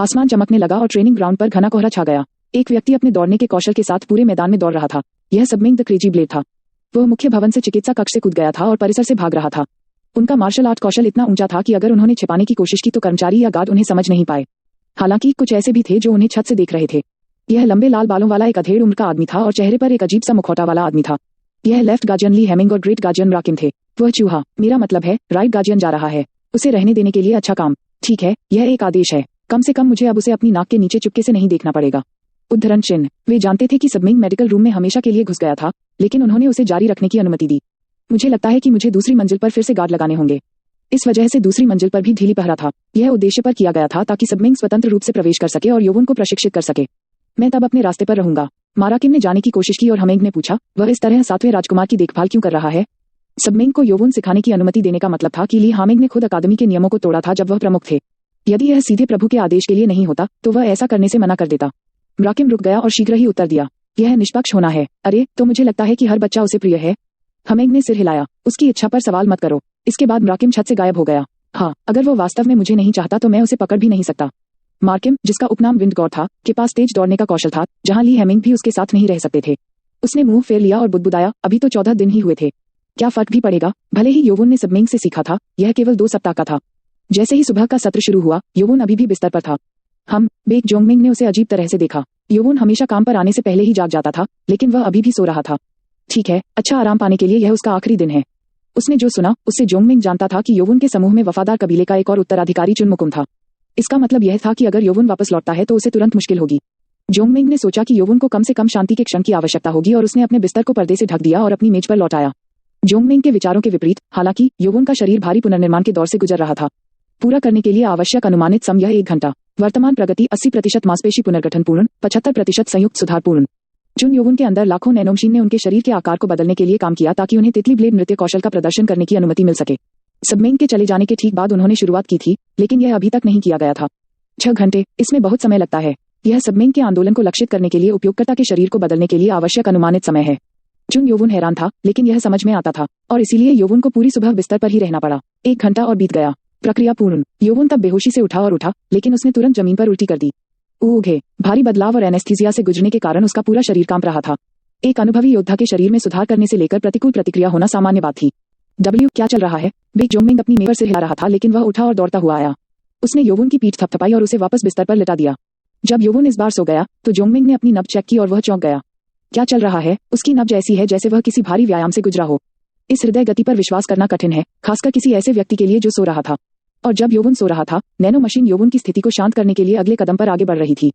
आसमान चमकने लगा और ट्रेनिंग ग्राउंड पर घना कोहरा छा गया। एक व्यक्ति अपने दौड़ने के कौशल के साथ पूरे मैदान में दौड़ रहा था। यह सबमिंग द क्रेजी ब्लेड था। वह मुख्य भवन से चिकित्सा कक्ष से कूद गया था और परिसर से भाग रहा था। उनका मार्शल आर्ट कौशल इतना ऊंचा था कि अगर उन्होंने छिपाने की कोशिश की तो कर्मचारी या गार्ड उन्हें समझ नहीं पाए। हालांकि कुछ ऐसे भी थे जो उन्हें छत से देख रहे थे। यह लंबे लाल बालों वाला एक अधेड़ उम्र का आदमी था और चेहरे पर एक अजीब सा मुखौटा वाला आदमी था। यह लेफ्ट गार्जियन ली हेमिंग और ग्रेट गार्जियन राकिम थे। वह चूहा, मेरा मतलब है राइट गार्जियन जा रहा है। उसे रहने देने के लिए अच्छा काम। ठीक है, यह एक आदेश है। कम से कम मुझे अब उसे अपनी नाक के नीचे चुपके से नहीं देखना पड़ेगा। उद्धरण चिन्ह। वे जानते थे कि सबमिंग मेडिकल रूम में हमेशा के लिए घुस गया था, लेकिन उन्होंने उसे जारी रखने की अनुमति दी। मुझे लगता है कि मुझे दूसरी मंजिल पर फिर से गार्ड लगाने होंगे। इस वजह से दूसरी मंजिल पर भी ढीली पहरा था। यह उद्देश्य पर किया गया था ताकि सबमिंग स्वतंत्र रूप से प्रवेश कर सके और यौवन को प्रशिक्षित कर सके। मैं तब अपने रास्ते पर रहूंगा। माराकिम ने जाने की कोशिश की और हमेंग ने पूछा, वह इस तरह सातवें राजकुमार की देखभाल क्यों कर रहा है? सबमिंग को यौवन सिखाने की अनुमति देने का मतलब था कि ली हामिंग ने खुद अकादमी के नियमों को तोड़ा था जब वह प्रमुख थे। यदि यह सीधे प्रभु के आदेश के लिए नहीं होता तो वह ऐसा करने से मना कर देता। राकिम रुक गया और शीघ्र ही उत्तर दिया, यह निष्पक्ष होना है। अरे, तो मुझे लगता है कि हर बच्चा उसे प्रिय है। हमेंग ने सिर हिलाया। उसकी इच्छा पर सवाल मत करो। इसके बाद राकिम छत से गायब हो गया। हाँ, अगर वो वास्तव में मुझे नहीं चाहता तो मैं उसे पकड़ भी नहीं सकता। मार्किम, जिसका उपनाम विंड गॉड था, के पास तेज दौड़ने का कौशल था, जहां ली हेमिंग भी उसके साथ नहीं रह सकते थे। उसने मुंह फेर लिया और बुदबुदाया, अभी तो 14 दिन ही हुए थे। क्या फर्क भी पड़ेगा? भले ही यौवन ने सबमिंग से सीखा था, यह केवल 2 सप्ताह का था। जैसे ही सुबह का सत्र शुरू हुआ, यौवन अभी भी बिस्तर पर था। बेक जोंगमिंग ने उसे अजीब तरह से देखा। यौवन हमेशा काम पर आने से पहले ही जाग जाता था, लेकिन वह अभी भी सो रहा था। ठीक है, अच्छा आराम पाने के लिए यह उसका आखिरी दिन है। उसने जो सुना उससे जोंगमिंग जानता था कि यौवन के समूह में वफादार कबीले का एक और उत्तराधिकारी चुनमुकुम था। इसका मतलब यह था कि अगर यौवन वापस लौटता है तो उसे तुरंत मुश्किल होगी। जोंगमिंग ने सोचा कि यौवन को कम से कम शांति के क्षण की आवश्यकता होगी और उसने अपने बिस्तर को पर्दे से ढक दिया और अपनी मेज पर लौट आया। जोंगमिंग के विचारों के विपरीत, हालांकि यौवन का शरीर भारी पुनर्निर्माण के दौर से गुजर रहा था। पूरा करने के लिए आवश्यक अनुमानित समय 1 घंटा। वर्तमान प्रगति 80% मांसपेशी पुनर्गठन पूर्ण, 75% संयुक्त सुधार पूर्ण। चुन यौवन के अंदर लाखों नैनोमशीन ने उनके शरीर के आकार को बदलने के लिए काम किया ताकि उन्हें तितली ब्लेड नृत्य कौशल का प्रदर्शन करने की अनुमति मिल सके। सबमिंग के चले जाने के ठीक बाद उन्होंने शुरुआत की थी, लेकिन यह अभी तक नहीं किया गया था। 6 घंटे, इसमें बहुत समय लगता है। यह सबमिंग के आंदोलन को लक्षित करने के लिए उपयोगकर्ता के शरीर को बदलने के लिए आवश्यक अनुमानित समय है। चुन यौवन हैरान था, लेकिन यह समझ में आता था, और इसीलिए यौवन को पूरी सुबह बिस्तर पर ही रहना पड़ा। 1 घंटा और बीत गया। प्रक्रिया पूर्ण। यौवन तब बेहोशी से उठा, लेकिन उसने तुरंत जमीन पर उल्टी कर दी। ऊघे, भारी बदलाव और एनेस्थीसिया से गुजरने के कारण उसका पूरा शरीर कांप रहा था। एक अनुभवी योद्धा के शरीर में सुधार करने से लेकर प्रतिकूल प्रतिक्रिया होना सामान्य बात थी। क्या चल रहा है? बेक जोंगमिंग अपनी मेज पर सिर हिला रहा था, लेकिन वह उठा और दौड़ता हुआ आया। उसने यौवन की पीठ थपथपाई और उसे वापस बिस्तर पर लिटा दिया। जब यौवन इस बार सो गया तो जोंगमिंग ने अपनी नब्ज चेक की और वह चौंक गया। क्या चल रहा है? उसकी नब्ज ऐसी है जैसे वह किसी भारी व्यायाम से गुजरा हो। इस हृदय गति पर विश्वास करना कठिन है, खासकर किसी ऐसे व्यक्ति के लिए जो सो रहा था। और जब यौवन सो रहा था, नैनो मशीन यौवन की स्थिति को शांत करने के लिए अगले कदम पर आगे बढ़ रही थी।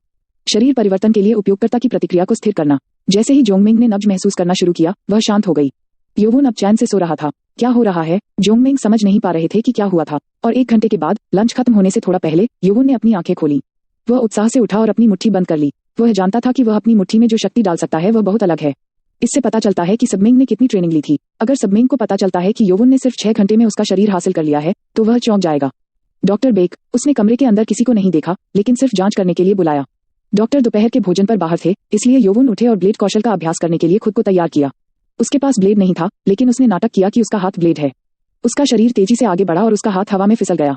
शरीर परिवर्तन के लिए उपयोगकर्ता की प्रतिक्रिया को स्थिर करना। जैसे ही जोंगमिंग ने नब्ज महसूस करना शुरू किया, वह शांत हो गई। यौवन अब चैन से सो रहा था। क्या हो रहा है? जोंगमिंग समझ नहीं पा रहे थे कि क्या हुआ था। और 1 घंटे के बाद, लंच खत्म होने से थोड़ा पहले, यौवन ने अपनी आंखें खोली। वह उत्साह से उठा और अपनी मुट्ठी बंद कर ली। वह जानता था कि वह अपनी मुट्ठी में जो शक्ति डाल सकता है वह बहुत अलग है। इससे पता चलता है कि सबमिंग ने कितनी ट्रेनिंग ली थी। अगर सबमिंग को पता चलता है कि यौवन ने सिर्फ 6 घंटे में उसका शरीर हासिल कर लिया है, तो वह चौंक जाएगा। डॉक्टर बेक, उसने कमरे के अंदर किसी को नहीं देखा, लेकिन सिर्फ जांच करने के लिए बुलाया। डॉक्टर दोपहर के भोजन पर बाहर थे, इसलिए यौवन उठे और ब्लेड कौशल का अभ्यास करने के लिए खुद को तैयार किया। उसके पास ब्लेड नहीं था, लेकिन उसने नाटक किया कि उसका हाथ ब्लेड है। उसका शरीर तेजी से आगे बढ़ा और उसका हाथ हवा में फिसल गया।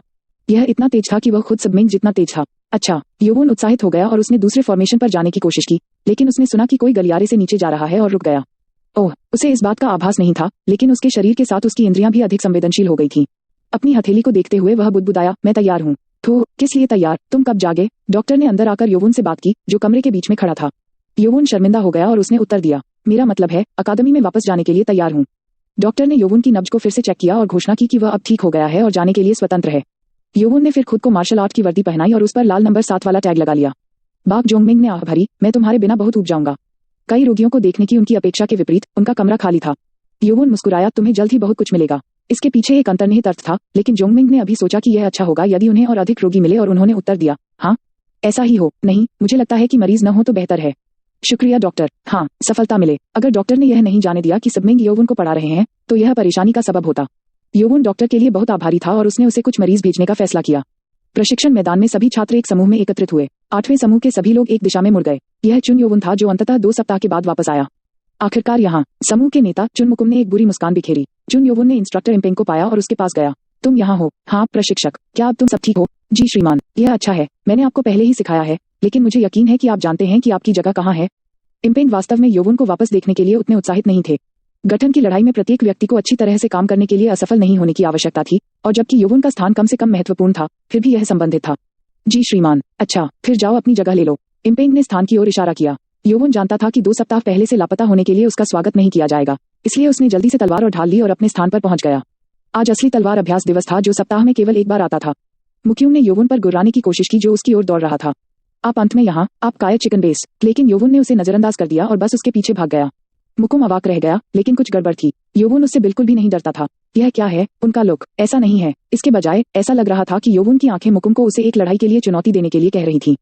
यह इतना तेज था कि वह खुद सबमिंग जितना तेज था। अच्छा, यौवन उत्साहित हो गया और उसने दूसरे फॉर्मेशन पर जाने की कोशिश की, लेकिन उसने सुना कि कोई गलियारे से नीचे जा रहा है और रुक गया। ओह, उसे इस बात का आभास नहीं था, लेकिन उसके शरीर के साथ उसकी इंद्रियां भी अधिक संवेदनशील हो गई थीं। अपनी हथेली को देखते हुए वह बुदबुदाया, मैं तैयार हूँ। तो किस लिए तैयार? तुम कब जागे? डॉक्टर ने अंदर आकर यौवन से बात की, जो कमरे के बीच में खड़ा था। यौवन शर्मिंदा हो गया और उसने उत्तर दिया, मेरा मतलब है, अकादमी में वापस जाने के लिए तैयार हूँ। डॉक्टर ने यौवन की नब्ज को फिर से चेक किया और घोषणा की कि वह अब ठीक हो गया है और जाने के लिए स्वतंत्र है। यौवन ने फिर खुद को मार्शल आर्ट की वर्दी पहनाई और उस पर लाल नंबर 7 वाला टैग लगा लिया। बाक जोंगमिंग ने आह भरी, मैं तुम्हारे बिना बहुत ऊब जाऊंगा। कई रोगियों को देखने की उनकी अपेक्षा के विपरीत उनका कमरा खाली था। यौवन मुस्कुराया, तुम्हें जल्द ही बहुत कुछ मिलेगा। इसके पीछे एक अंतर्निहित अर्थ था, लेकिन जोंगमिंग ने अभी सोचा कि यह अच्छा होगा यदि उन्हें और अधिक रोगी मिले और उन्होंने उत्तर दिया, हाँ, ऐसा ही हो। नहीं, मुझे लगता है कि मरीज न हो तो बेहतर है। शुक्रिया डॉक्टर। हाँ, सफलता मिले। अगर डॉक्टर ने यह नहीं जाने दिया कि सबमिंग यौवन को पढ़ा रहे हैं, तो यह परेशानी का सबब होता। यौवन डॉक्टर के लिए बहुत आभारी था और उसने उसे कुछ मरीज भेजने का फैसला किया। प्रशिक्षण मैदान में सभी छात्र एक समूह में एकत्रित हुए। 8वें समूह के सभी लोग एक दिशा में मुड़ गए। यह चुन यौवन था जो अंततः 2 सप्ताह के बाद वापस आया। आखिरकार यहाँ, समूह के नेता चुनमुकुम ने एक बुरी मुस्कान बिखेरी। चुन यौवन ने इंस्ट्रक्टर इम्पेंग को पाया और उसके पास गया। तुम यहाँ हो? हाँ प्रशिक्षक, क्या अब तुम सब ठीक हो? जी श्रीमान, यह अच्छा है, मैंने आपको पहले ही सिखाया है, लेकिन मुझे यकीन है कि आप जानते हैं कि आपकी जगह कहाँ है। इम्पेंग वास्तव में योवुन को वापस देखने के लिए उतने उत्साहित नहीं थे। गठन की लड़ाई में प्रत्येक व्यक्ति को अच्छी तरह से काम करने के लिए असफल नहीं होने की आवश्यकता थी, और जबकि योवुन का स्थान कम से कम महत्वपूर्ण था, फिर भी यह संबंधित था। जी श्रीमान, अच्छा, फिर जाओ अपनी जगह ले लो। इम्पेंग ने स्थान की ओर इशारा किया। योवुन जानता था कि 2 सप्ताह पहले से लापता होने के लिए उसका स्वागत नहीं किया जाएगा, इसलिए उसने जल्दी से तलवार और ढाल ली और अपने स्थान पर पहुंच गया। आज असली तलवार अभ्यास दिवस था जो सप्ताह में केवल एक बार आता था। मुक्यूम ने योवुन पर गुर्राने की कोशिश की जो उसकी ओर दौड़ रहा था। आप अंत में यहाँ, आप कायर चिकन बेस, लेकिन योवुन ने उसे नजरअंदाज कर दिया और बस उसके पीछे भाग गया। मुकुम अवाक रह गया, लेकिन कुछ गड़बड़ थी। योवुन उससे बिल्कुल भी नहीं डरता था। यह क्या है? उनका लुक ऐसा नहीं है। इसके बजाय ऐसा लग रहा था कि योवुन की आंखें मुकुम को उसे एक लड़ाई के लिए चुनौती देने के लिए कह रही थीं।